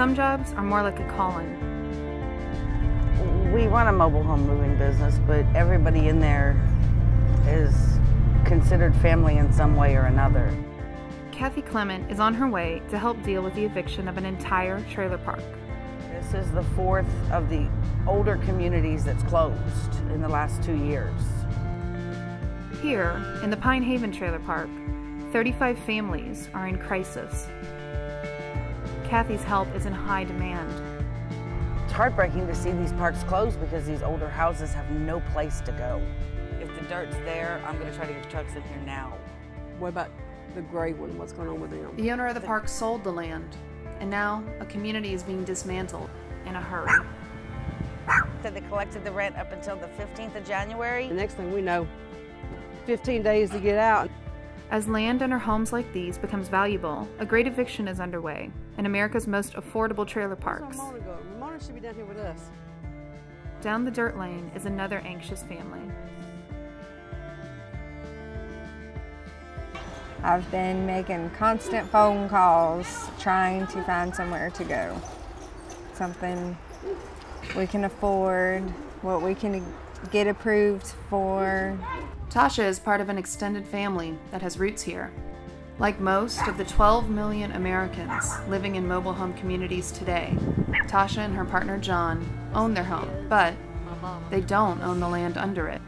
Some jobs are more like a calling. We run a mobile home moving business, but everybody in there is considered family in some way or another. Kathy Clement is on her way to help deal with the eviction of an entire trailer park. This is the fourth of the older communities that's closed in the last 2 years. Here, in the Pine Haven Trailer Park, 35 families are in crisis. Kathy's help is in high demand. It's heartbreaking to see these parks closed because these older houses have no place to go. If the dirt's there, I'm going to try to get trucks in here now. What about the gray one? What's going on with them? The owner of the park sold the land, and now a community is being dismantled in a hurry. They collected the rent up until the 15th of January. The next thing we know, 15 days to get out. As land under homes like these becomes valuable, a great eviction is underway in America's most affordable trailer parks. Ramona should be down here with us. Down the dirt lane is another anxious family. I've been making constant phone calls, trying to find somewhere to go. Something we can afford, what we can get approved for. Tasha is part of an extended family that has roots here. Like most of the 12 million Americans living in mobile home communities today, Tasha and her partner John own their home, but they don't own the land under it.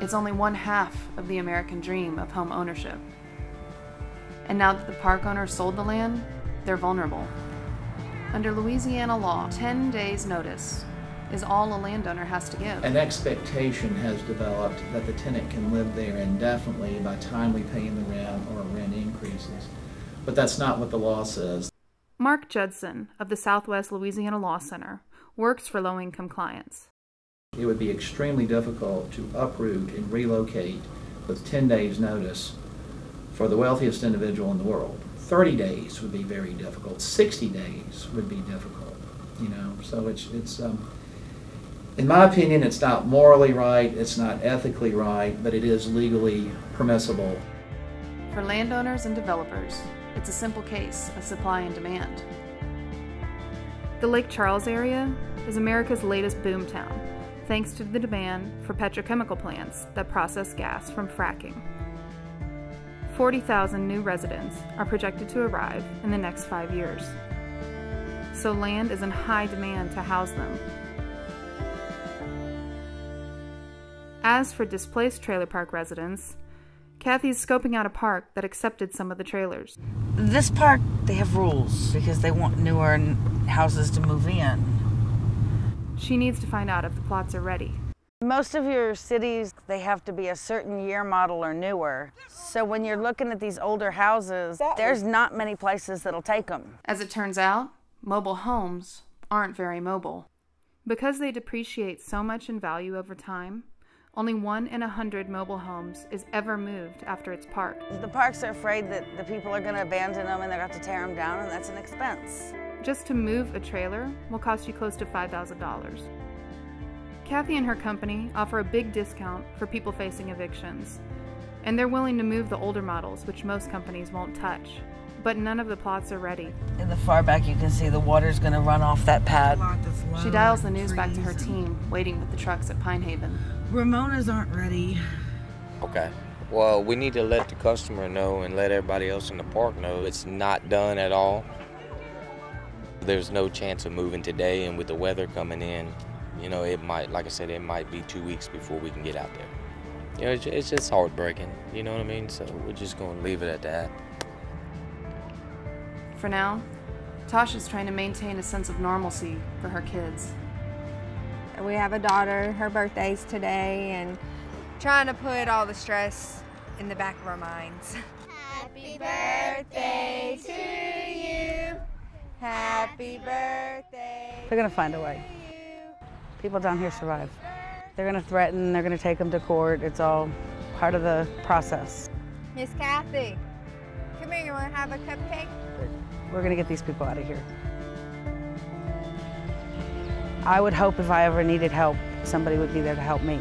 It's only one half of the American dream of home ownership. And now that the park owner sold the land, they're vulnerable. Under Louisiana law, 10 days notice is all a landowner has to give. An expectation has developed that the tenant can live there indefinitely by timely paying the rent or rent increases. But that's not what the law says. Mark Judson of the Southwest Louisiana Law Center works for low-income clients. It would be extremely difficult to uproot and relocate with 10 days notice for the wealthiest individual in the world. 30 days would be very difficult. 60 days would be difficult, you know. So it's in my opinion, it's not morally right, it's not ethically right, but it is legally permissible. For landowners and developers, it's a simple case of supply and demand. The Lake Charles area is America's latest boomtown, thanks to the demand for petrochemical plants that process gas from fracking. 40,000 new residents are projected to arrive in the next 5 years. So land is in high demand to house them. As for displaced trailer park residents, Kathy's scoping out a park that accepted some of the trailers. This park, they have rules because they want newer houses to move in. She needs to find out if the plots are ready. Most of your cities, they have to be a certain year model or newer. So when you're looking at these older houses, there's not many places that'll take them. As it turns out, mobile homes aren't very mobile. Because they depreciate so much in value over time, only 1 in 100 mobile homes is ever moved after it's parked. The parks are afraid that the people are going to abandon them and they're going to have to tear them down, and that's an expense. Just to move a trailer will cost you close to $5,000. Kathy and her company offer a big discount for people facing evictions, and they're willing to move the older models, which most companies won't touch. But none of the plots are ready. In the far back, you can see the water's going to run off that pad. She dials the news back to her team, waiting with the trucks at Pine Haven. Ramona's aren't ready. Okay. Well, we need to let the customer know and let everybody else in the park know it's not done at all. There's no chance of moving today, and with the weather coming in, you know, it might, like I said, it might be 2 weeks before we can get out there. You know, it's just heartbreaking, you know what I mean? So we're just going to leave it at that. For now, Tasha's trying to maintain a sense of normalcy for her kids. We have a daughter, her birthday's today, and trying to put all the stress in the back of our minds. Happy birthday to you. Happy birthday. They're going to find a way. People down here survive. They're going to threaten, they're going to take them to court. It's all part of the process. Miss Kathy, come here, you want to have a cupcake? We're going to get these people out of here. I would hope if I ever needed help, somebody would be there to help me.